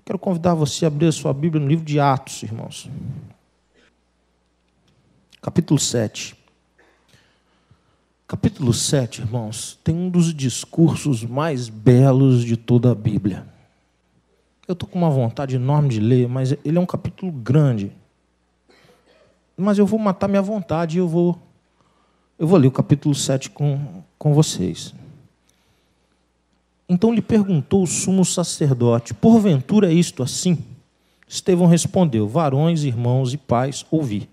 Quero convidar você a abrir a sua Bíblia no livro de Atos, irmãos. Capítulo 7. Capítulo 7, irmãos, tem um dos discursos mais belos de toda a Bíblia. Eu estou com uma vontade enorme de ler, mas ele é um capítulo grande. Mas eu vou matar minha vontade e eu vou ler o capítulo 7 com vocês. Então lhe perguntou o sumo sacerdote: porventura é isto assim? Estevão respondeu: varões, irmãos e pais, ouvi.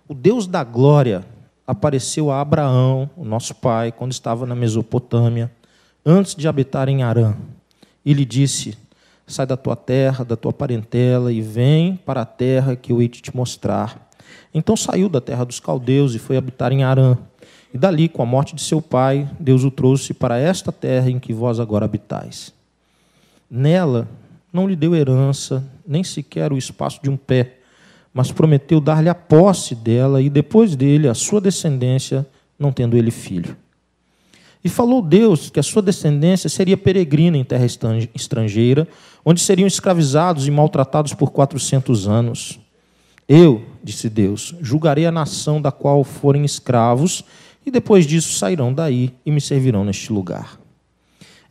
O Deus da glória apareceu a Abraão, o nosso pai, quando estava na Mesopotâmia, antes de habitar em Harã. E lhe disse: sai da tua terra, da tua parentela, e vem para a terra que eu hei de te mostrar. Então saiu da terra dos caldeus e foi habitar em Harã. E dali, com a morte de seu pai, Deus o trouxe para esta terra em que vós agora habitais. Nela não lhe deu herança, nem sequer o espaço de um pé, mas prometeu dar-lhe a posse dela e depois dele a sua descendência, não tendo ele filho. E falou Deus que a sua descendência seria peregrina em terra estrangeira, onde seriam escravizados e maltratados por 400 anos. Eu, disse Deus, julgarei a nação da qual forem escravos, e depois disso sairão daí e me servirão neste lugar.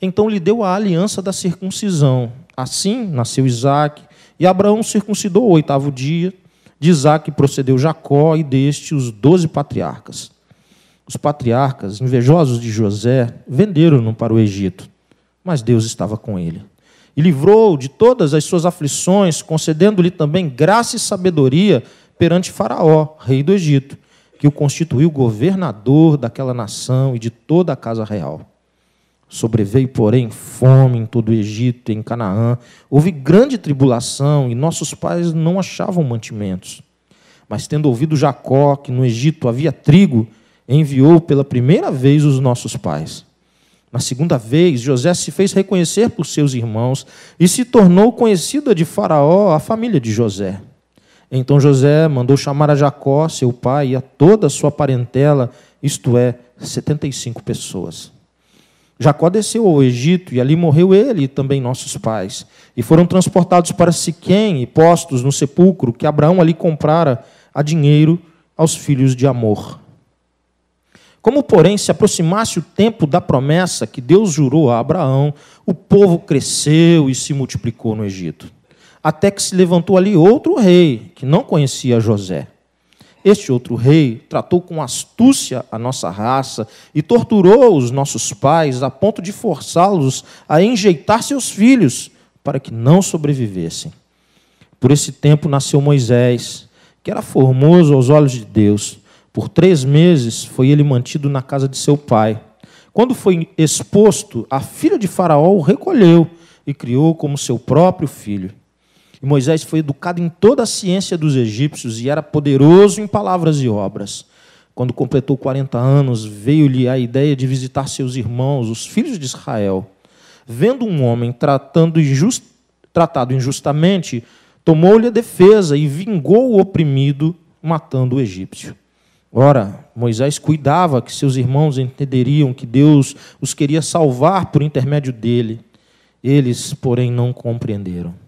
Então lhe deu a aliança da circuncisão. Assim nasceu Isaque, e Abraão circuncidou o 8º dia. De Isaque procedeu Jacó, e deste os 12 patriarcas. Os patriarcas, invejosos de José, venderam-no para o Egito, mas Deus estava com ele. E livrou-o de todas as suas aflições, concedendo-lhe também graça e sabedoria perante Faraó, rei do Egito, que o constituiu governador daquela nação e de toda a casa real. Sobreveio, porém, fome em todo o Egito e em Canaã. Houve grande tribulação e nossos pais não achavam mantimentos. Mas, tendo ouvido Jacó que no Egito havia trigo, enviou pela primeira vez os nossos pais. Na segunda vez, José se fez reconhecer por seus irmãos e se tornou conhecida de Faraó a família de José. Então José mandou chamar a Jacó, seu pai, e a toda a sua parentela, isto é, 75 pessoas. Jacó desceu ao Egito, e ali morreu ele e também nossos pais. E foram transportados para Siquém e postos no sepulcro que Abraão ali comprara a dinheiro aos filhos de Amor. Como, porém, se aproximasse o tempo da promessa que Deus jurou a Abraão, o povo cresceu e se multiplicou no Egito. Até que se levantou ali outro rei, que não conhecia José. Este outro rei tratou com astúcia a nossa raça e torturou os nossos pais a ponto de forçá-los a enjeitar seus filhos para que não sobrevivessem. Por esse tempo nasceu Moisés, que era formoso aos olhos de Deus. Por 3 meses foi ele mantido na casa de seu pai. Quando foi exposto, a filha de Faraó o recolheu e criou como seu próprio filho. E Moisés foi educado em toda a ciência dos egípcios e era poderoso em palavras e obras. Quando completou 40 anos, veio-lhe a ideia de visitar seus irmãos, os filhos de Israel. Vendo um homem tratado injustamente, tomou-lhe a defesa e vingou o oprimido, matando o egípcio. Ora, Moisés cuidava que seus irmãos entenderiam que Deus os queria salvar por intermédio dele. Eles, porém, não compreenderam.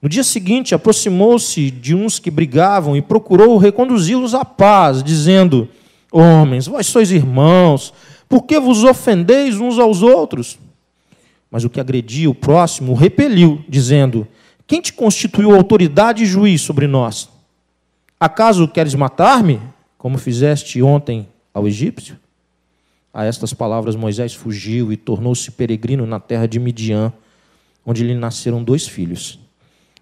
No dia seguinte, aproximou-se de uns que brigavam e procurou reconduzi-los à paz, dizendo: homens, vós sois irmãos, por que vos ofendeis uns aos outros? Mas o que agredia o próximo o repeliu, dizendo: quem te constituiu autoridade e juiz sobre nós? Acaso queres matar-me, como fizeste ontem ao egípcio? A estas palavras Moisés fugiu e tornou-se peregrino na terra de Midian, onde lhe nasceram 2 filhos.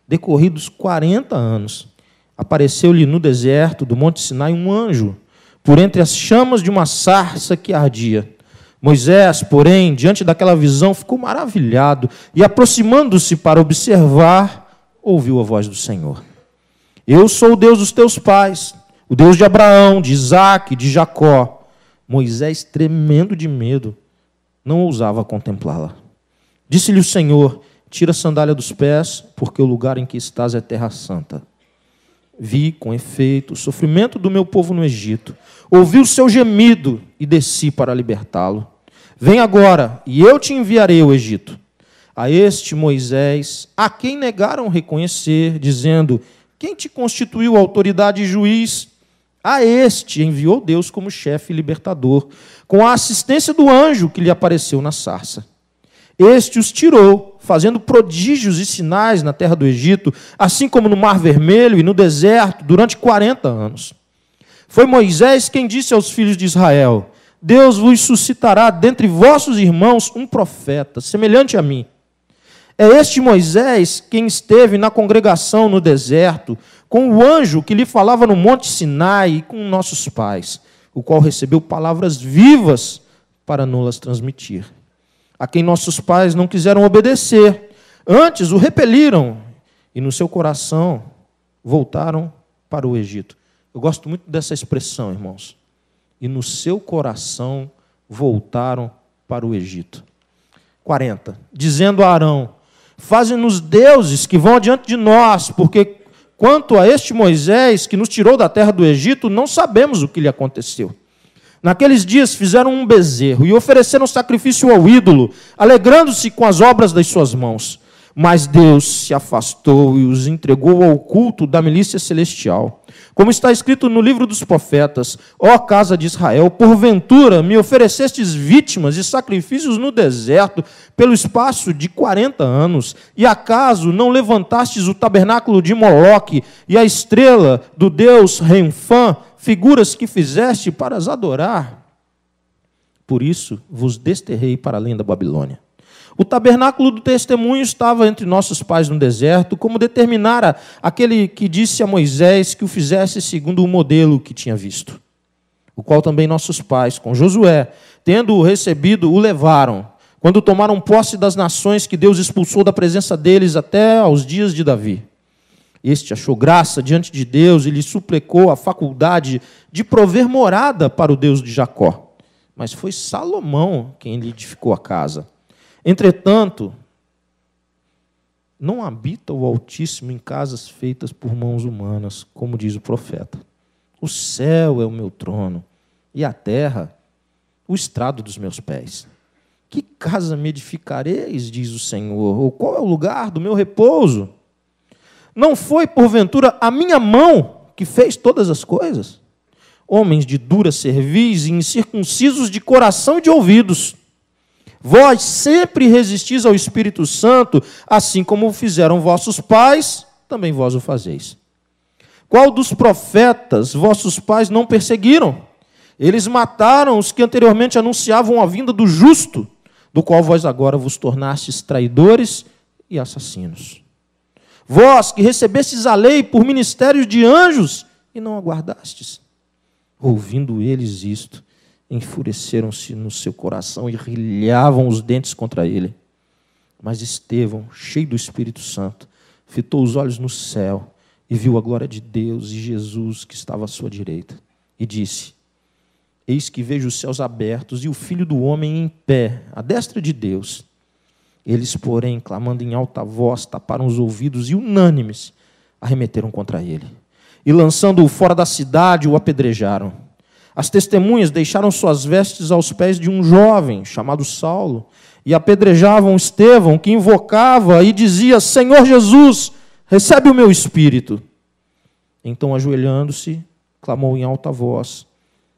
Decorridos 40 anos, apareceu-lhe no deserto do Monte Sinai um anjo, por entre as chamas de uma sarça que ardia. Moisés, porém, diante daquela visão, ficou maravilhado e, aproximando-se para observar, ouviu a voz do Senhor. Eu sou o Deus dos teus pais, o Deus de Abraão, de Isaque, de Jacó. Moisés, tremendo de medo, não ousava contemplá-la. Disse-lhe o Senhor: tira a sandália dos pés, porque o lugar em que estás é terra santa. Vi, com efeito, o sofrimento do meu povo no Egito. Ouvi o seu gemido e desci para libertá-lo. Vem agora, e eu te enviarei ao Egito. a este Moisés, a quem negaram reconhecer, dizendo: quem te constituiu autoridade e juiz? A este enviou Deus como chefe e libertador, com a assistência do anjo que lhe apareceu na sarça. Este os tirou, fazendo prodígios e sinais na terra do Egito, assim como no Mar Vermelho e no deserto, durante 40 anos. Foi Moisés quem disse aos filhos de Israel: Deus vos suscitará dentre vossos irmãos um profeta, semelhante a mim. É este Moisés quem esteve na congregação no deserto, com o anjo que lhe falava no monte Sinai e com nossos pais, o qual recebeu palavras vivas para nos-las transmitir, a quem nossos pais não quiseram obedecer, antes o repeliram, e no seu coração voltaram para o Egito. Eu gosto muito dessa expressão, irmãos. E no seu coração voltaram para o Egito. 40. Dizendo a Arão: faze-nos deuses que vão adiante de nós, porque quanto a este Moisés que nos tirou da terra do Egito, não sabemos o que lhe aconteceu. Naqueles dias fizeram um bezerro e ofereceram sacrifício ao ídolo, alegrando-se com as obras das suas mãos. Mas Deus se afastou e os entregou ao culto da milícia celestial. Como está escrito no livro dos profetas: ó casa de Israel, porventura me oferecestes vítimas e sacrifícios no deserto pelo espaço de 40 anos, e acaso não levantastes o tabernáculo de Moloque e a estrela do deus Renfã, figuras que fizeste para as adorar? Por isso vos desterrei para além da Babilônia. O tabernáculo do testemunho estava entre nossos pais no deserto, como determinara aquele que disse a Moisés que o fizesse segundo o modelo que tinha visto. O qual também nossos pais, com Josué, tendo-o recebido, o levaram, quando tomaram posse das nações que Deus expulsou da presença deles até aos dias de Davi. Este achou graça diante de Deus e lhe suplicou a faculdade de prover morada para o Deus de Jacó. Mas foi Salomão quem lhe edificou a casa. Entretanto, não habita o Altíssimo em casas feitas por mãos humanas, como diz o profeta. O céu é o meu trono, e a terra o estrado dos meus pés. Que casa me edificareis, diz o Senhor, ou qual é o lugar do meu repouso? Não foi, porventura, a minha mão que fez todas as coisas? Homens de dura cerviz e incircuncisos de coração e de ouvidos. Vós sempre resistis ao Espírito Santo, assim como fizeram vossos pais, também vós o fazeis. Qual dos profetas vossos pais não perseguiram? Eles mataram os que anteriormente anunciavam a vinda do justo, do qual vós agora vos tornastes traidores e assassinos. Vós que recebestes a lei por ministério de anjos e não aguardastes. Ouvindo eles isto, enfureceram-se no seu coração e rilhavam os dentes contra ele. Mas Estevão, cheio do Espírito Santo, fitou os olhos no céu e viu a glória de Deus e Jesus que estava à sua direita. E disse: eis que vejo os céus abertos e o Filho do Homem em pé, à destra de Deus. Eles, porém, clamando em alta voz, taparam os ouvidos e, unânimes, arremeteram contra ele. E, lançando-o fora da cidade, o apedrejaram. As testemunhas deixaram suas vestes aos pés de um jovem, chamado Saulo, e apedrejavam Estevão, que invocava e dizia: Senhor Jesus, recebe o meu espírito. Então, ajoelhando-se, clamou em alta voz: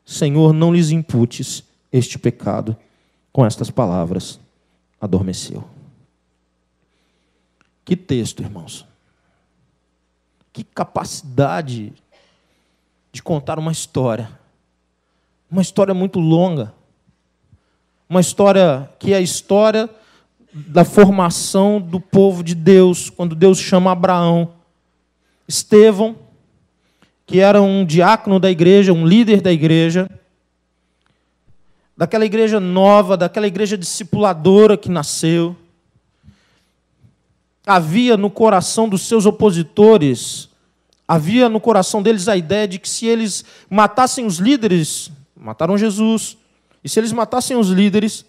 Senhor, não lhes imputes este pecado. Com estas palavras, adormeceu. Que texto, irmãos. Que capacidade de contar uma história. Uma história muito longa. Uma história que é a história da formação do povo de Deus, quando Deus chama Abraão. Estevão, que era um diácono da igreja, um líder da igreja, daquela igreja nova, daquela igreja discipuladora que nasceu. Havia no coração dos seus opositores, havia no coração deles a ideia de que se eles matassem os líderes, mataram Jesus, e se eles matassem os líderes,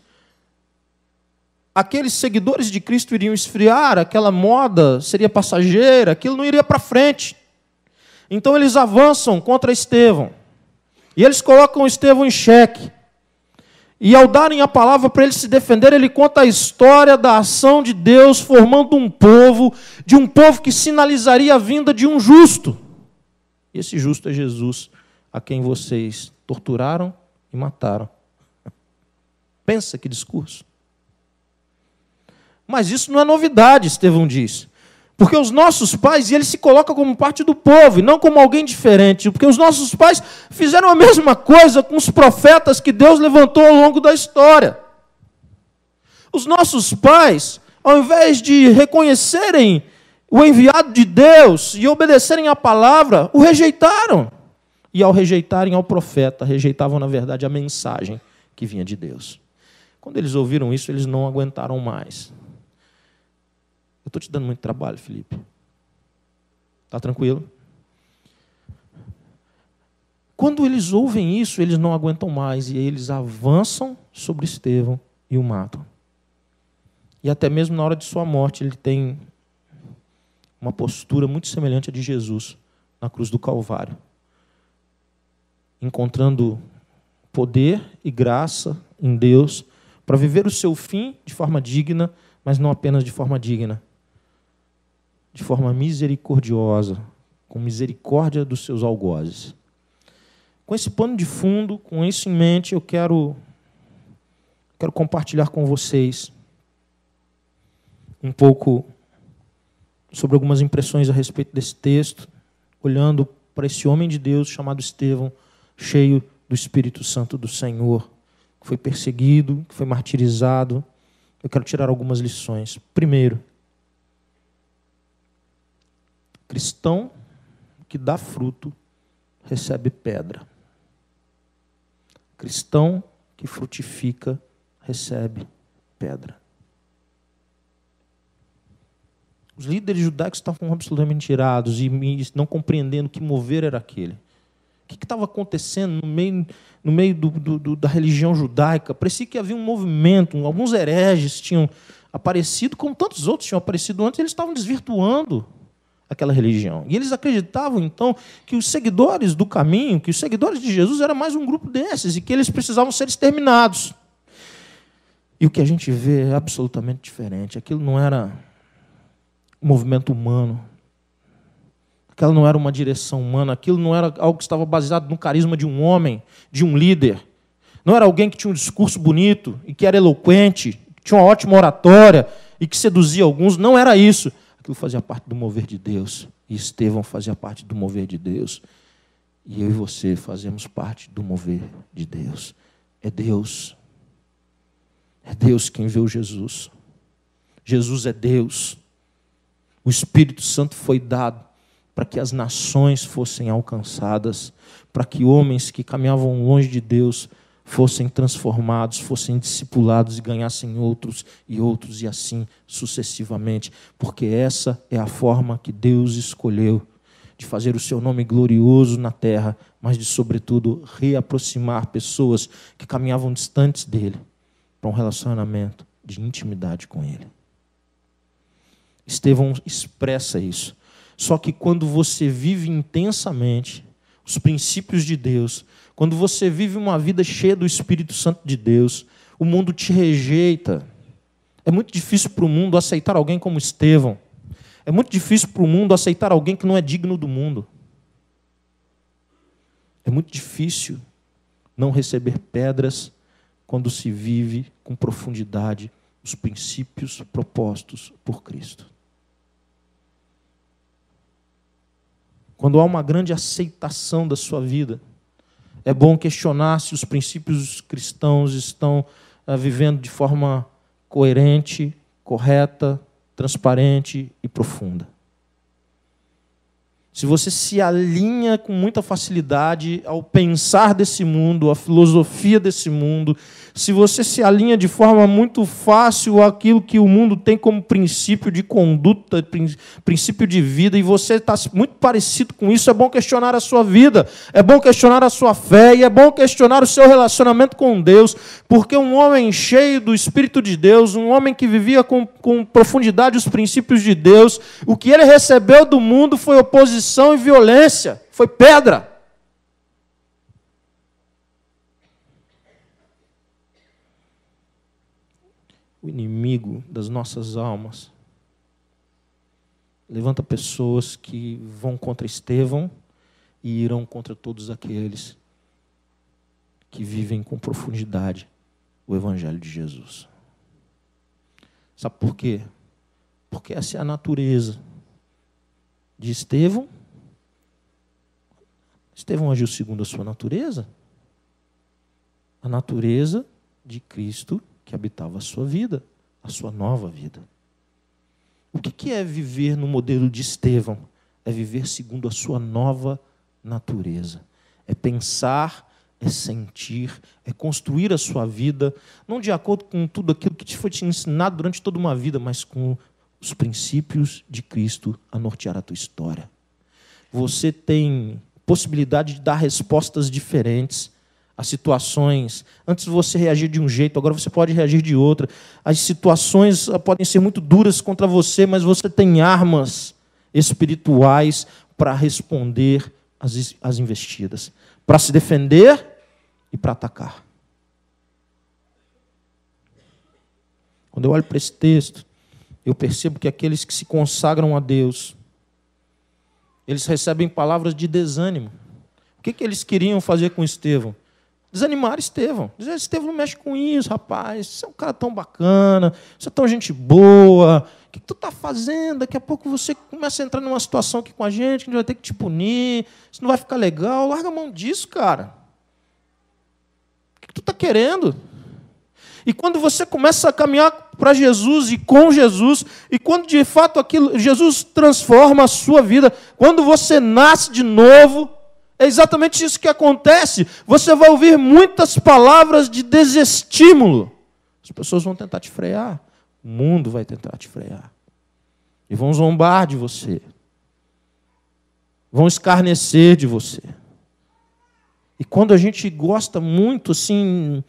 aqueles seguidores de Cristo iriam esfriar, aquela moda seria passageira, aquilo não iria para frente. Então eles avançam contra Estevão, e eles colocam Estevão em xeque. E ao darem a palavra para ele se defender, ele conta a história da ação de Deus formando um povo, de um povo que sinalizaria a vinda de um justo. E esse justo é Jesus, a quem vocês torturaram e mataram. Pensa que discurso. Mas isso não é novidade, Estevão diz. Porque os nossos pais, e ele se coloca como parte do povo, e não como alguém diferente, porque os nossos pais fizeram a mesma coisa com os profetas que Deus levantou ao longo da história. Os nossos pais, ao invés de reconhecerem o enviado de Deus e obedecerem à palavra, o rejeitaram. E ao rejeitarem ao profeta, rejeitavam, na verdade, a mensagem que vinha de Deus. Quando eles ouviram isso, eles não aguentaram mais. Eu estou te dando muito trabalho, Felipe. Está tranquilo? Quando eles ouvem isso, eles não aguentam mais e eles avançam sobre Estevão e o matam. E até mesmo na hora de sua morte, ele tem uma postura muito semelhante à de Jesus na cruz do Calvário, encontrando poder e graça em Deus para viver o seu fim de forma digna, mas não apenas de forma digna, de forma misericordiosa, com misericórdia dos seus algozes. Com esse pano de fundo, com isso em mente, eu quero compartilhar com vocês um pouco sobre algumas impressões a respeito desse texto, olhando para esse homem de Deus chamado Estevão, cheio do Espírito Santo do Senhor, que foi perseguido, que foi martirizado. Eu quero tirar algumas lições. Primeiro, cristão que dá fruto recebe pedra. Cristão que frutifica recebe pedra. Os líderes judaicos estavam absolutamente irados e não compreendendo que mover era aquele. O que estava acontecendo no meio da religião judaica? Parecia que havia um movimento, alguns hereges tinham aparecido, como tantos outros tinham aparecido antes, eles estavam desvirtuando aquela religião. E eles acreditavam, então, que os seguidores do caminho, que os seguidores de Jesus era mais um grupo desses, e que eles precisavam ser exterminados. E o que a gente vê é absolutamente diferente. Aquilo não era um movimento humano. Aquela não era uma direção humana, aquilo não era algo que estava baseado no carisma de um homem, de um líder. Não era alguém que tinha um discurso bonito e que era eloquente, que tinha uma ótima oratória e que seduzia alguns. Não era isso. Aquilo fazia parte do mover de Deus. E Estevão fazia parte do mover de Deus. E eu e você fazemos parte do mover de Deus. É Deus. É Deus quem enviou Jesus. Jesus é Deus. O Espírito Santo foi dado para que as nações fossem alcançadas, para que homens que caminhavam longe de Deus fossem transformados, fossem discipulados e ganhassem outros, e assim sucessivamente. Porque essa é a forma que Deus escolheu de fazer o seu nome glorioso na terra, mas de, sobretudo, reaproximar pessoas que caminhavam distantes dele para um relacionamento de intimidade com ele. Estevão expressa isso. Só que quando você vive intensamente os princípios de Deus, quando você vive uma vida cheia do Espírito Santo de Deus, o mundo te rejeita. É muito difícil para o mundo aceitar alguém como Estevão. É muito difícil para o mundo aceitar alguém que não é digno do mundo. É muito difícil não receber pedras quando se vive com profundidade os princípios propostos por Cristo. Quando há uma grande aceitação da sua vida, é bom questionar se os princípios cristãos estão vivendo de forma coerente, correta, transparente e profunda. Se você se alinha com muita facilidade ao pensar desse mundo, à filosofia desse mundo, se você se alinha de forma muito fácil àquilo que o mundo tem como princípio de conduta, princípio de vida, e você está muito parecido com isso, é bom questionar a sua vida, é bom questionar a sua fé, e é bom questionar o seu relacionamento com Deus, porque um homem cheio do Espírito de Deus, um homem que vivia com profundidade os princípios de Deus, o que ele recebeu do mundo foi oposição e violência, foi pedra. o inimigo das nossas almas. Levanta pessoas que vão contra Estevão e irão contra todos aqueles que vivem com profundidade o Evangelho de Jesus. Sabe por quê? Porque essa é a natureza de Estevão. Estevão agiu segundo a sua natureza. A natureza de Cristo que habitava a sua vida, a sua nova vida. O que é viver no modelo de Estevão? É viver segundo a sua nova natureza. É pensar, é sentir, é construir a sua vida, não de acordo com tudo aquilo que foi te ensinado durante toda uma vida, mas com os princípios de Cristo a nortear a tua história. Você tem possibilidade de dar respostas diferentes a situações. Antes você reagir de um jeito, agora você pode reagir de outra. As situações podem ser muito duras contra você, mas você tem armas espirituais para responder às investidas, para se defender e para atacar. Quando eu olho para esse texto, eu percebo que aqueles que se consagram a Deus, eles recebem palavras de desânimo. O que eles queriam fazer com Estevão? Desanimar Estevão. Dizer, Estevão não mexe com isso, rapaz. Você é um cara tão bacana, você é tão gente boa. O que tu está fazendo? Daqui a pouco você começa a entrar numa situação aqui com a gente, que a gente vai ter que te punir, isso não vai ficar legal. Larga a mão disso, cara. O que tu está querendo? E quando você começa a caminhar para Jesus e com Jesus, e quando de fato aquilo, Jesus transforma a sua vida, quando você nasce de novo, é exatamente isso que acontece. Você vai ouvir muitas palavras de desestímulo. As pessoas vão tentar te frear. O mundo vai tentar te frear. E vão zombar de você. Vão escarnecer de você. E quando a gente gosta muito, assim,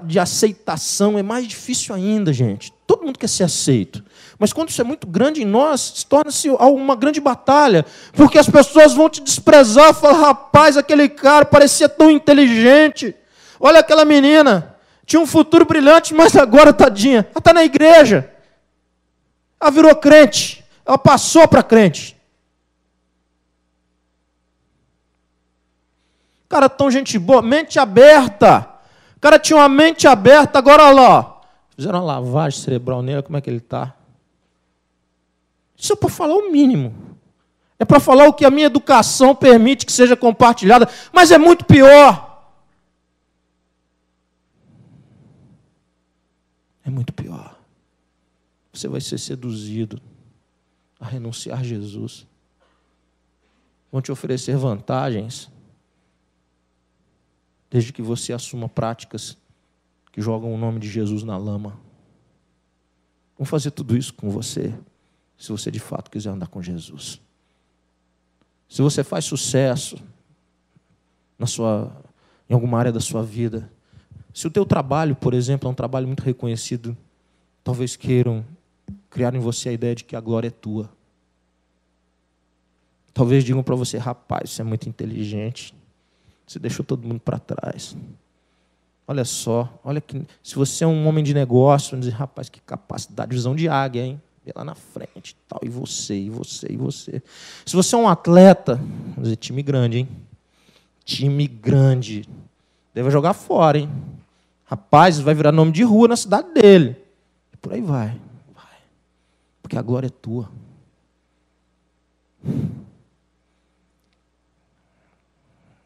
de aceitação, é mais difícil ainda, gente. Todo mundo quer ser aceito. Mas quando isso é muito grande em nós, torna-se uma grande batalha. Porque as pessoas vão te desprezar, falar, rapaz, aquele cara parecia tão inteligente. Olha aquela menina, tinha um futuro brilhante, mas agora, tadinha, ela está na igreja. Ela virou crente, ela passou para crente. Cara, tão gente boa, mente aberta. O cara tinha uma mente aberta, agora olha lá, ó. Fizeram uma lavagem cerebral nele, como é que ele está? Isso é para falar o mínimo. É para falar o que a minha educação permite que seja compartilhada, mas é muito pior. É muito pior. Você vai ser seduzido a renunciar a Jesus. Vão te oferecer vantagens, desde que você assuma práticas que jogam o nome de Jesus na lama. Vão fazer tudo isso com você, se você de fato quiser andar com Jesus. Se você faz sucesso em alguma área da sua vida, se o teu trabalho, por exemplo, é um trabalho muito reconhecido, talvez queiram criar em você a ideia de que a glória é tua. Talvez digam para você, rapaz, você é muito inteligente, você deixou todo mundo para trás. Olha só, olha que se você é um homem de negócio, vão dizer, rapaz, que capacidade, visão de águia, hein? Vê lá na frente, tal, e você, e você, e você. Se você é um atleta, vamos dizer, time grande, hein? Time grande. Deve jogar fora, hein? Rapaz, vai virar nome de rua na cidade dele. E por aí vai. Porque a glória é tua.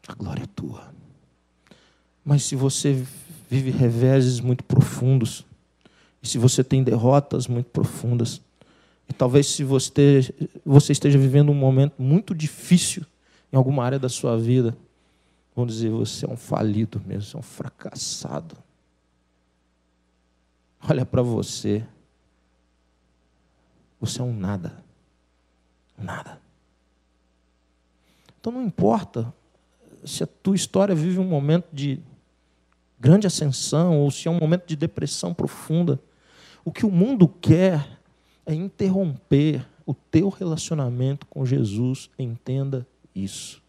A glória é tua. Mas se você vive reveses muito profundos, e se você tem derrotas muito profundas, e talvez se você esteja vivendo um momento muito difícil em alguma área da sua vida, vão dizer, você é um falido mesmo, você é um fracassado. Olha para você. Você é um nada. Nada. Então não importa se a tua história vive um momento de grande ascensão ou se é um momento de depressão profunda. O que o mundo quer é interromper o teu relacionamento com Jesus. Entenda isso.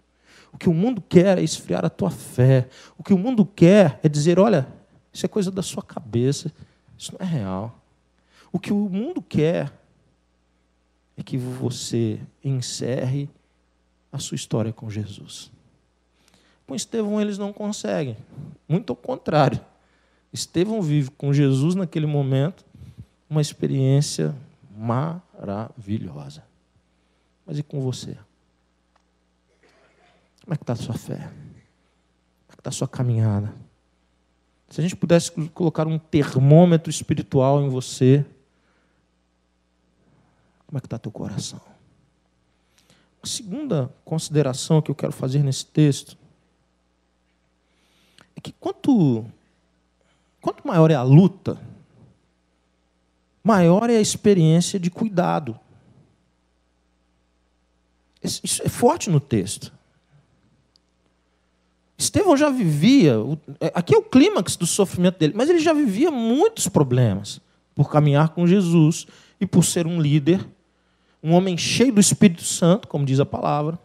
O que o mundo quer é esfriar a tua fé. O que o mundo quer é dizer, olha, isso é coisa da sua cabeça. Isso não é real. O que o mundo quer é que você encerre a sua história com Jesus. Com Estevão eles não conseguem. Muito ao contrário. Estevão vive com Jesus naquele momento uma experiência maravilhosa. Mas e com você? Como é que está a sua fé? Como é que está a sua caminhada? Se a gente pudesse colocar um termômetro espiritual em você, como é que está teu coração? A segunda consideração que eu quero fazer nesse texto é que quanto maior é a luta, maior é a experiência de cuidado. Isso é forte no texto. Estevão já vivia, aqui é o clímax do sofrimento dele, mas ele já vivia muitos problemas por caminhar com Jesus e por ser um líder, um homem cheio do Espírito Santo, como diz a palavra,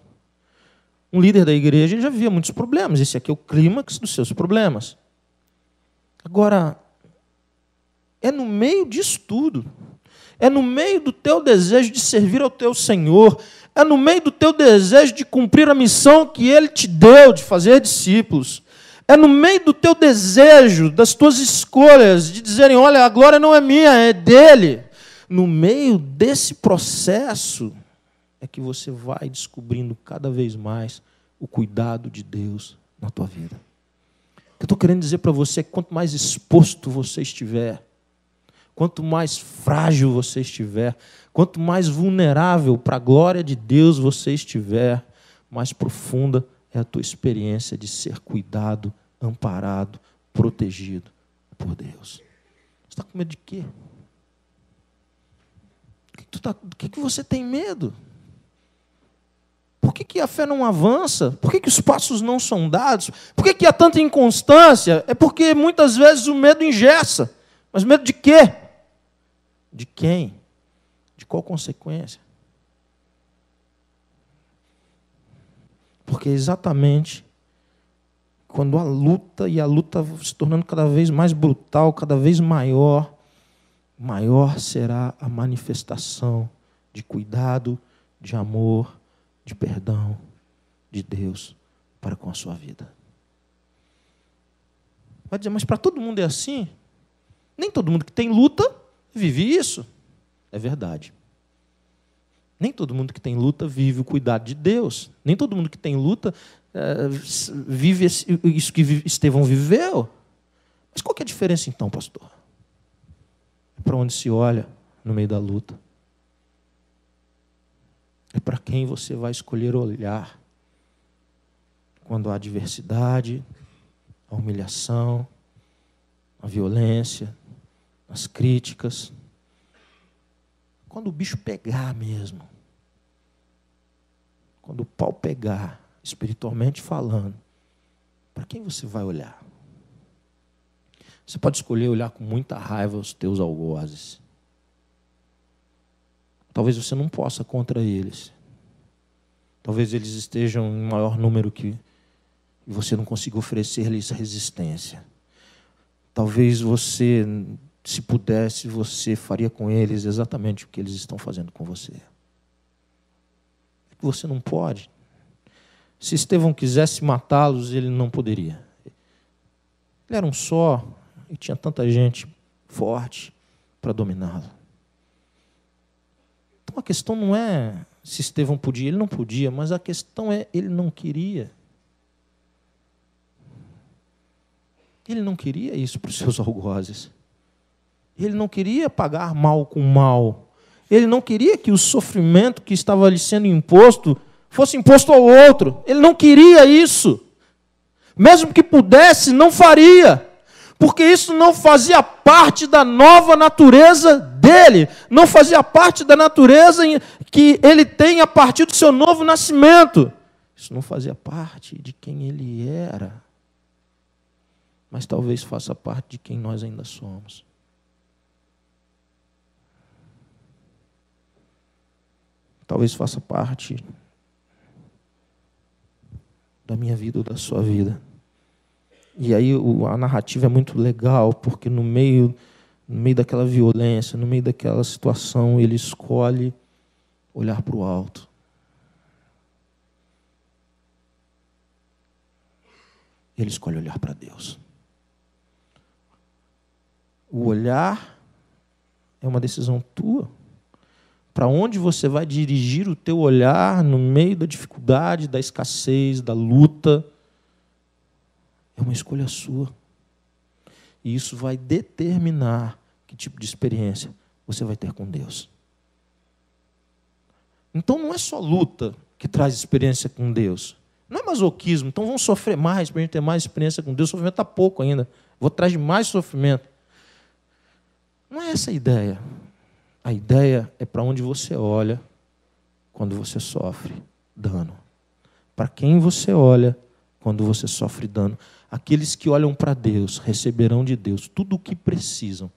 um líder da igreja. Ele já vivia muitos problemas. Esse aqui é o clímax dos seus problemas. Agora, é no meio disso tudo, é no meio do teu desejo de servir ao teu Senhor, é no meio do teu desejo de cumprir a missão que Ele te deu, de fazer discípulos, é no meio do teu desejo, das tuas escolhas, de dizerem, olha, a glória não é minha, é dele. No meio desse processo é que você vai descobrindo cada vez mais o cuidado de Deus na tua vida. O que eu estou querendo dizer para você é que quanto mais exposto você estiver, quanto mais frágil você estiver, quanto mais vulnerável para a glória de Deus você estiver, mais profunda é a tua experiência de ser cuidado, amparado, protegido por Deus. Você está com medo de quê? Do que você tem medo? Por que a fé não avança? Por que os passos não são dados? Por que há tanta inconstância? É porque muitas vezes o medo engessa. Mas medo de quê? De quem? De qual consequência? Porque é exatamente quando a luta se tornando cada vez mais brutal, cada vez maior, maior será a manifestação de cuidado, de amor, de perdão de Deus para com a sua vida. Vai dizer, mas para todo mundo é assim? Nem todo mundo que tem luta vive isso. É verdade. Nem todo mundo que tem luta vive o cuidado de Deus. Nem todo mundo que tem luta vive isso que Estevão viveu. Mas qual que é a diferença então, pastor? É para onde se olha no meio da luta. É para quem você vai escolher olhar quando há adversidade, a humilhação, a violência, as críticas. Quando o bicho pegar mesmo, quando o pau pegar, espiritualmente falando, para quem você vai olhar? Você pode escolher olhar com muita raiva os teus algozes. Talvez você não possa contra eles. Talvez eles estejam em maior número que você não consiga oferecer-lhes resistência. Talvez você, se pudesse, você faria com eles exatamente o que eles estão fazendo com você. É que você não pode. Se Estevão quisesse matá-los, ele não poderia. Ele era um só e tinha tanta gente forte para dominá-lo. Então a questão não é se Estevão podia, ele não podia, mas a questão é ele não queria. Ele não queria isso para os seus algozes. Ele não queria pagar mal com mal. Ele não queria que o sofrimento que estava lhe sendo imposto fosse imposto ao outro. Ele não queria isso. Mesmo que pudesse, não faria. Porque isso não fazia parte da nova natureza dele. Não fazia parte da natureza que ele tem a partir do seu novo nascimento. Isso não fazia parte de quem ele era. Mas talvez faça parte de quem nós ainda somos. Talvez faça parte da minha vida ou da sua vida. E aí a narrativa é muito legal, porque no meio No meio daquela violência, no meio daquela situação, ele escolhe olhar para o alto. Ele escolhe olhar para Deus. O olhar é uma decisão tua. Para onde você vai dirigir o teu olhar no meio da dificuldade, da escassez, da luta, é uma escolha sua. E isso vai determinar que tipo de experiência você vai ter com Deus. Então não é só luta que traz experiência com Deus. Não é masoquismo, então vamos sofrer mais para a gente ter mais experiência com Deus. O sofrimento está pouco ainda. Vou atrás de mais sofrimento. Não é essa a ideia. A ideia é para onde você olha quando você sofre dano. Para quem você olha quando você sofre dano. Aqueles que olham para Deus receberão de Deus tudo o que precisam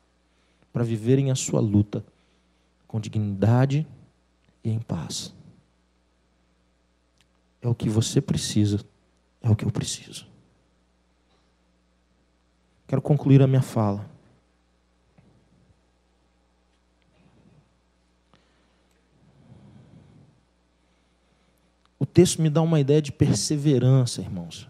para viverem a sua luta com dignidade e em paz. É o que você precisa, é o que eu preciso. Quero concluir a minha fala. O texto me dá uma ideia de perseverança, irmãos.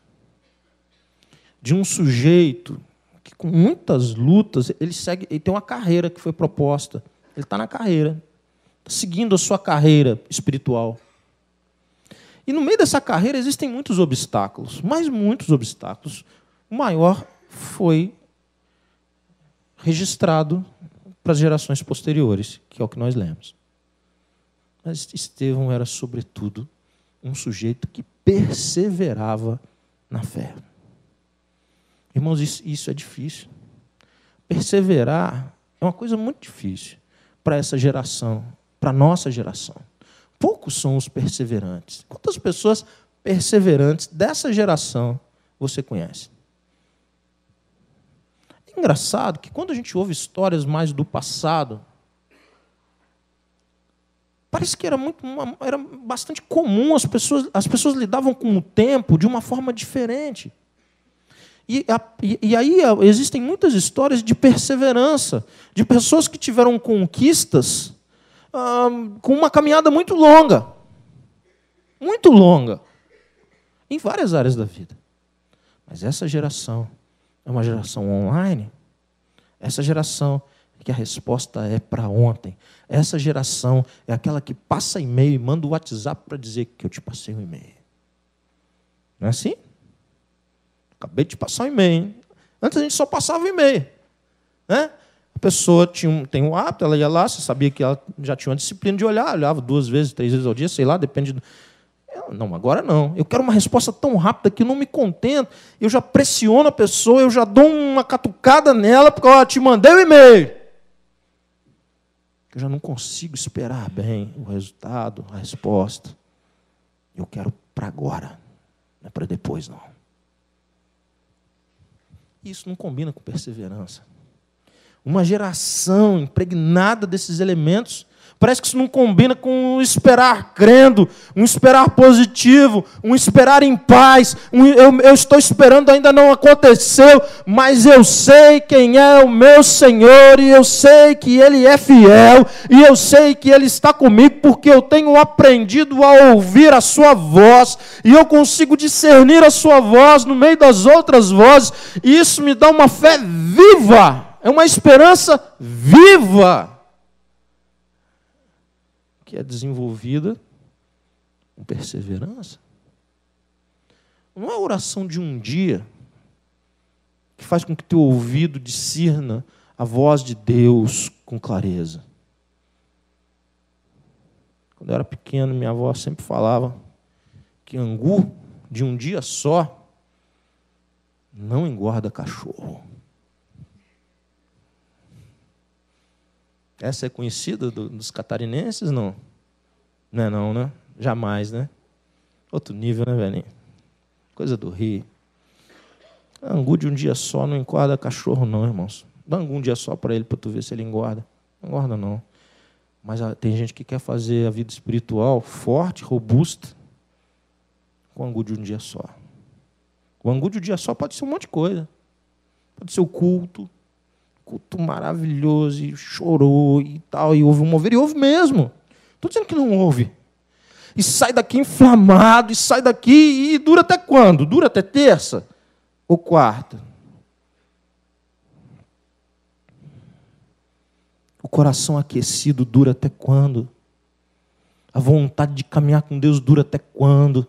De um sujeito que, com muitas lutas, ele tem uma carreira que foi proposta. Ele está na carreira, está seguindo a sua carreira espiritual. E no meio dessa carreira existem muitos obstáculos, mas muitos obstáculos. O maior foi registrado para as gerações posteriores, que é o que nós lemos. Mas Estevão era, sobretudo, um sujeito que perseverava na fé. Irmãos, isso é difícil. Perseverar é uma coisa muito difícil para essa geração, para a nossa geração. Poucos são os perseverantes. Quantas pessoas perseverantes dessa geração você conhece? É engraçado que quando a gente ouve histórias mais do passado, parece que era bastante comum, as pessoas lidavam com o tempo de uma forma diferente. E aí existem muitas histórias de perseverança, de pessoas que tiveram conquistas com uma caminhada muito longa, em várias áreas da vida. Mas essa geração é uma geração online, essa geração que a resposta é para ontem. Essa geração é aquela que passa e-mail e manda o WhatsApp para dizer que eu te passei um e-mail. Não é assim? Acabei de te passar um e-mail. Hein? Antes a gente só passava o e-mail. Né? A pessoa tem um hábito, ela ia lá, você sabia que ela já tinha uma disciplina de olhar, olhava 2 vezes, 3 vezes ao dia, sei lá, depende. Não, agora não. Eu quero uma resposta tão rápida que eu não me contento. Eu já pressiono a pessoa, eu já dou uma catucada nela, porque eu te mandei o e-mail. Eu já não consigo esperar bem o resultado, a resposta. Eu quero para agora, não é para depois, não. Isso não combina com perseverança. Uma geração impregnada desses elementos, parece que isso não combina com um esperar crendo, um esperar positivo, um esperar em paz. Eu estou esperando, ainda não aconteceu, mas eu sei quem é o meu Senhor, e eu sei que Ele é fiel, e eu sei que Ele está comigo, porque eu tenho aprendido a ouvir a sua voz, e eu consigo discernir a sua voz no meio das outras vozes, e isso me dá uma fé viva, é uma esperança viva, que é desenvolvida com perseverança. Não é a oração de um dia que faz com que teu ouvido discirna a voz de Deus com clareza. Quando eu era pequeno, minha avó sempre falava que angu de um dia só não engorda cachorro. Essa é conhecida dos catarinenses, não? Não é não, né? Jamais, né? Outro nível, né, velhinho? Coisa do Rio. Angu de um dia só não engorda cachorro, não, irmãos. Dá angu um dia só para ele, para tu ver se ele engorda. Não engorda, não. Mas tem gente que quer fazer a vida espiritual forte, robusta, com angu de um dia só. O angu de um dia só pode ser um monte de coisa. Pode ser o culto, culto maravilhoso, e chorou e tal, e houve um mover, e houve mesmo. Estou dizendo que não houve. E sai daqui inflamado, e sai daqui, e dura até quando? Dura até terça ou quarta? O coração aquecido dura até quando? A vontade de caminhar com Deus dura até quando?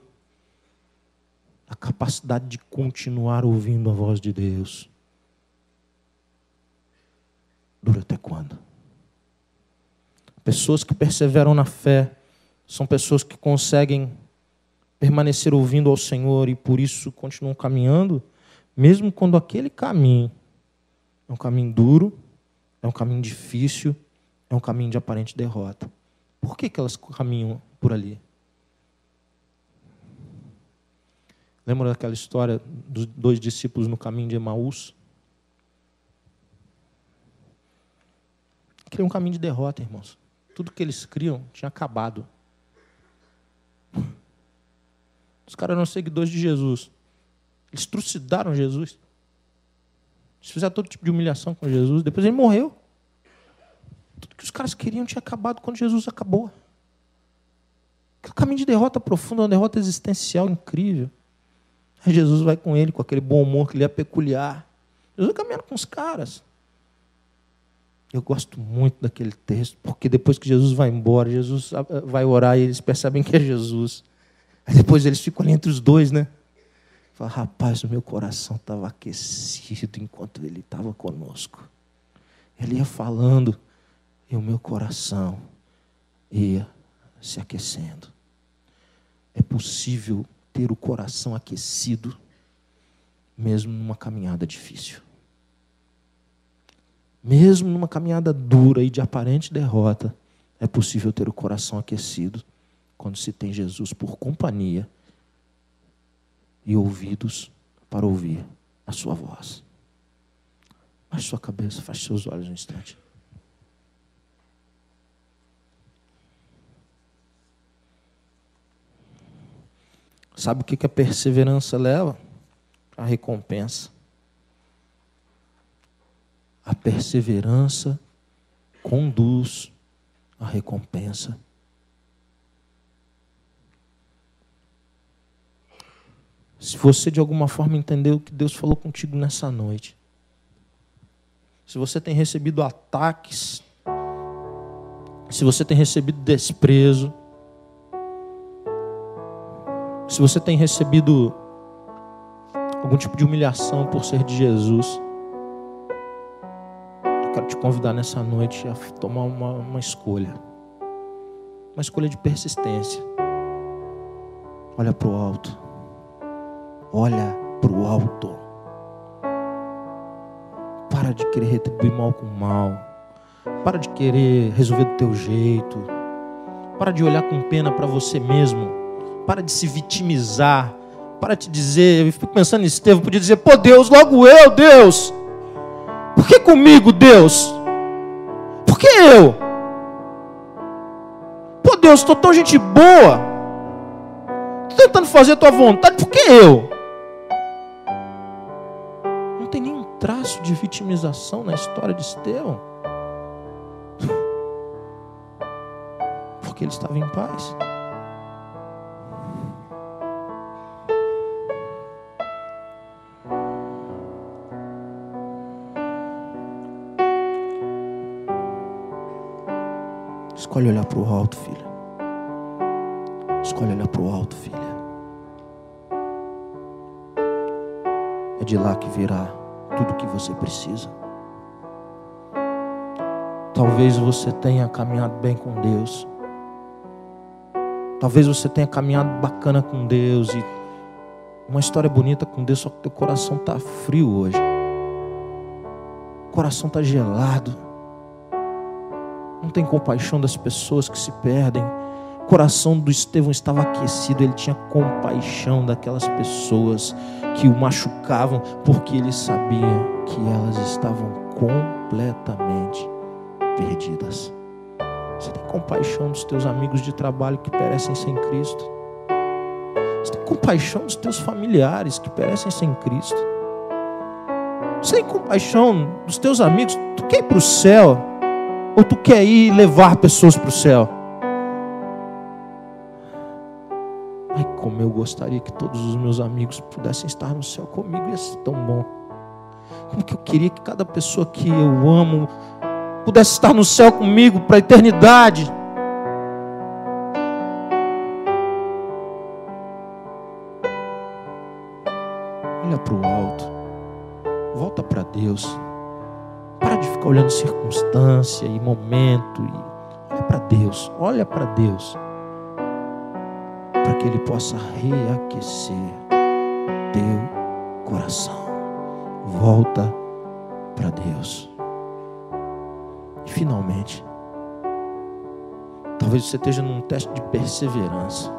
A capacidade de continuar ouvindo a voz de Deus dura até quando? Pessoas que perseveram na fé são pessoas que conseguem permanecer ouvindo ao Senhor e por isso continuam caminhando, mesmo quando aquele caminho é um caminho duro, é um caminho difícil, é um caminho de aparente derrota. Por que elas caminham por ali? Lembra daquela história dos 2 discípulos no caminho de Emaús? Aquele é um caminho de derrota, irmãos. Tudo que eles criam tinha acabado. Os caras eram seguidores de Jesus. Eles trucidaram Jesus. Eles fizeram todo tipo de humilhação com Jesus. Depois ele morreu. Tudo que os caras queriam tinha acabado quando Jesus acabou. Aquele caminho de derrota profunda, uma derrota existencial incrível. Aí Jesus vai com ele, com aquele bom humor que lhe é peculiar. Jesus caminhando com os caras. Eu gosto muito daquele texto, porque depois que Jesus vai embora, Jesus vai orar e eles percebem que é Jesus. Aí depois eles ficam ali entre os dois, né? Fala, rapaz, o meu coração estava aquecido enquanto ele estava conosco. Ele ia falando e o meu coração ia se aquecendo. É possível ter o coração aquecido mesmo numa caminhada difícil. Mesmo numa caminhada dura e de aparente derrota, é possível ter o coração aquecido quando se tem Jesus por companhia e ouvidos para ouvir a sua voz. Baixe sua cabeça, feche seus olhos um instante. Sabe o que a perseverança leva? A recompensa. A perseverança conduz à recompensa. Se você de alguma forma entendeu o que Deus falou contigo nessa noite, se você tem recebido ataques, se você tem recebido desprezo, se você tem recebido algum tipo de humilhação por ser de Jesus, eu quero te convidar nessa noite a tomar uma escolha. Uma escolha de persistência. Olha para o alto. Olha para o alto. Para de querer retribuir mal com mal. Para de querer resolver do teu jeito. Para de olhar com pena para você mesmo. Para de se vitimizar. Para de dizer, eu fico pensando em Estevão, podia dizer, pô Deus, logo eu, Deus. Por que comigo, Deus? Por que eu? Pô Deus, estou tão gente boa. Estou tentando fazer a tua vontade, por que eu? Não tem nenhum traço de vitimização na história de Estevão. Porque ele estava em paz. Escolhe olhar para o alto, filha. Escolhe olhar para o alto, filha. É de lá que virá tudo o que você precisa. Talvez você tenha caminhado bem com Deus. Talvez você tenha caminhado bacana com Deus e uma história bonita com Deus, só que teu coração está frio hoje. O coração está gelado. Não tem compaixão das pessoas que se perdem. O coração do Estevão estava aquecido. Ele tinha compaixão daquelas pessoas que o machucavam, porque ele sabia que elas estavam completamente perdidas. Você tem compaixão dos teus amigos de trabalho que perecem sem Cristo? Você tem compaixão dos teus familiares que perecem sem Cristo? Você tem compaixão dos teus amigos? Tu quer ir para o céu? Ou tu quer ir levar pessoas para o céu? Ai, como eu gostaria que todos os meus amigos pudessem estar no céu comigo. Ia ser tão bom. Como que eu queria que cada pessoa que eu amo pudesse estar no céu comigo para a eternidade. Olha para o alto. Volta para Deus. Para de ficar olhando circunstância e momento. Olha para Deus. Olha para Deus. Para que Ele possa reaquecer teu coração. Volta para Deus. E finalmente, talvez você esteja num teste de perseverança.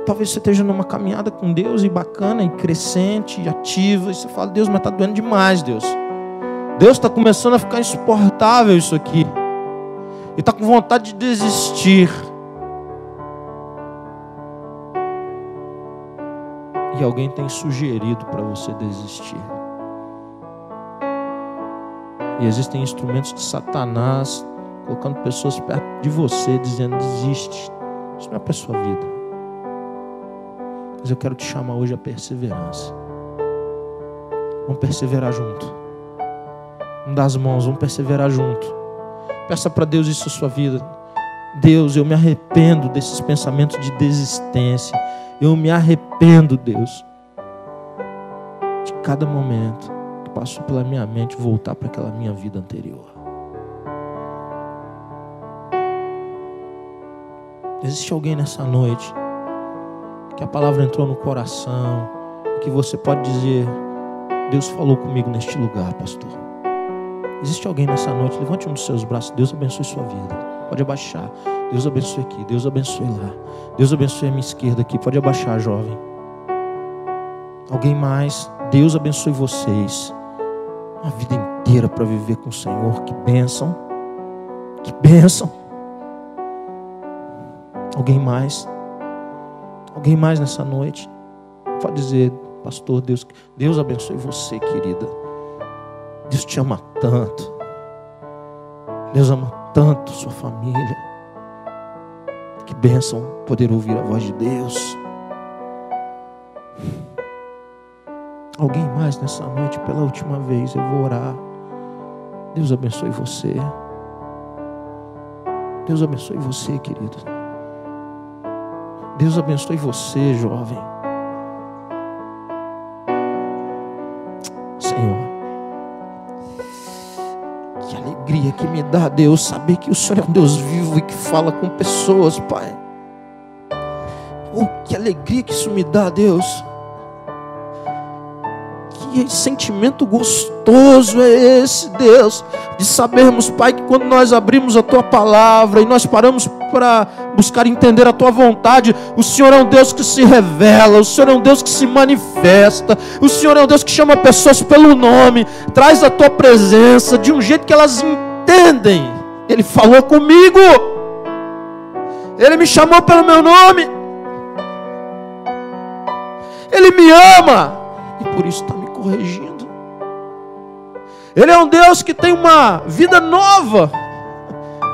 Talvez você esteja numa caminhada com Deus e bacana, e crescente, e ativa. E você fala: Deus, mas está doendo demais, Deus. Deus está começando a ficar insuportável isso aqui. E está com vontade de desistir. E alguém tem sugerido para você desistir. E existem instrumentos de Satanás colocando pessoas perto de você, dizendo: desiste. Isso não é para a sua vida. Mas eu quero te chamar hoje à perseverança. Vamos perseverar junto. Vamos dar as mãos, vamos perseverar junto. Peça para Deus isso na sua vida. Deus, eu me arrependo desses pensamentos de desistência. Eu me arrependo, Deus, de cada momento que passou pela minha mente voltar para aquela minha vida anterior. Existe alguém nessa noite que a palavra entrou no coração e que você pode dizer: Deus falou comigo neste lugar, pastor. Existe alguém nessa noite? Levante um dos seus braços. Deus abençoe sua vida. Pode abaixar. Deus abençoe aqui. Deus abençoe lá. Deus abençoe a minha esquerda aqui. Pode abaixar, jovem. Alguém mais? Deus abençoe vocês. Uma vida inteira para viver com o Senhor. Que bênção. Que bênção. Alguém mais? Alguém mais nessa noite? Pode dizer: pastor, Deus abençoe você, querida. Deus te ama tanto. Deus ama tanto sua família. Que bênção poder ouvir a voz de Deus. Alguém mais nessa noite? Pela última vez eu vou orar. Deus abençoe você. Deus abençoe você, querido. Deus abençoe você, jovem. Senhor, que alegria que me dá, Deus, saber que o Senhor é um Deus vivo e que fala com pessoas, Pai. Oh, que alegria que isso me dá, Deus. Que sentimento gostoso é esse, Deus, de sabermos, Pai, que quando nós abrimos a Tua palavra e nós paramos para buscar entender a Tua vontade, o Senhor é um Deus que se revela, o Senhor é um Deus que se manifesta, o Senhor é um Deus que chama pessoas pelo nome, traz a Tua presença de um jeito que elas entendem. Ele falou comigo, Ele me chamou pelo meu nome, Ele me ama e por isso está me corrigindo. Ele é um Deus que tem uma vida nova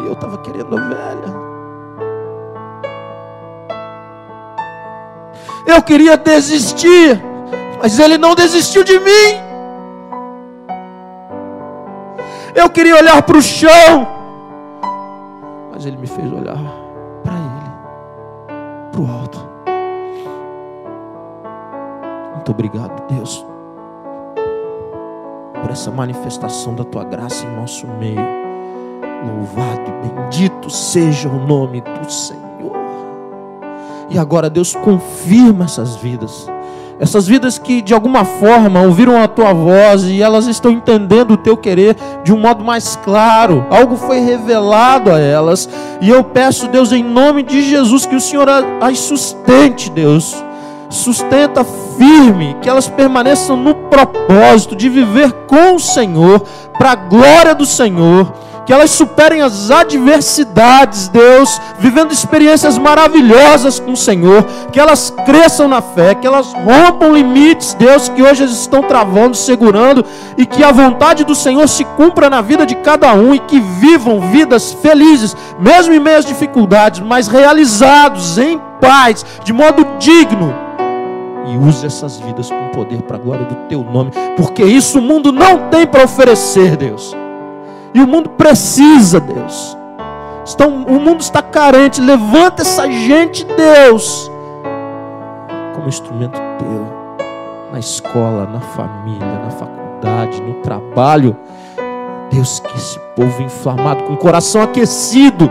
e eu estava querendo a velha. Eu queria desistir, mas Ele não desistiu de mim. Eu queria olhar para o chão, mas Ele me fez olhar para Ele, para o alto. Muito obrigado, Deus, por essa manifestação da Tua graça em nosso meio. Louvado e bendito seja o nome do Senhor. E agora, Deus, confirma essas vidas que de alguma forma ouviram a Tua voz e elas estão entendendo o Teu querer de um modo mais claro. Algo foi revelado a elas, e eu peço, Deus, em nome de Jesus, que o Senhor as sustente, Deus. Sustenta firme, que elas permaneçam no propósito de viver com o Senhor, para a glória do Senhor, que elas superem as adversidades, Deus, vivendo experiências maravilhosas com o Senhor, que elas cresçam na fé, que elas rompam limites, Deus, que hoje eles estão travando, segurando, e que a vontade do Senhor se cumpra na vida de cada um, e que vivam vidas felizes, mesmo em meio às dificuldades, mas realizados em paz, de modo digno. E use essas vidas com poder para a glória do Teu nome, porque isso o mundo não tem para oferecer, Deus. E o mundo precisa, Deus. O mundo está carente. Levanta essa gente, Deus, como instrumento Teu, na escola, na família, na faculdade, no trabalho. Deus, que esse povo inflamado, com o coração aquecido,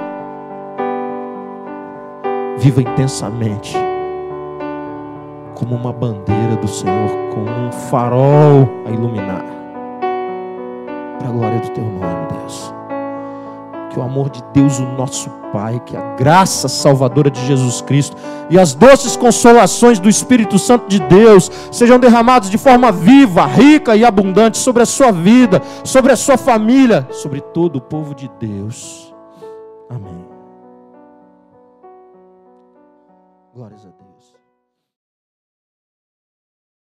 viva intensamente como uma bandeira do Senhor, como um farol a iluminar, para a glória do Teu nome, Deus. Que o amor de Deus, o nosso Pai, que a graça salvadora de Jesus Cristo e as doces consolações do Espírito Santo de Deus sejam derramados de forma viva, rica e abundante sobre a sua vida, sobre a sua família, sobre todo o povo de Deus. Amém. Glórias a Deus.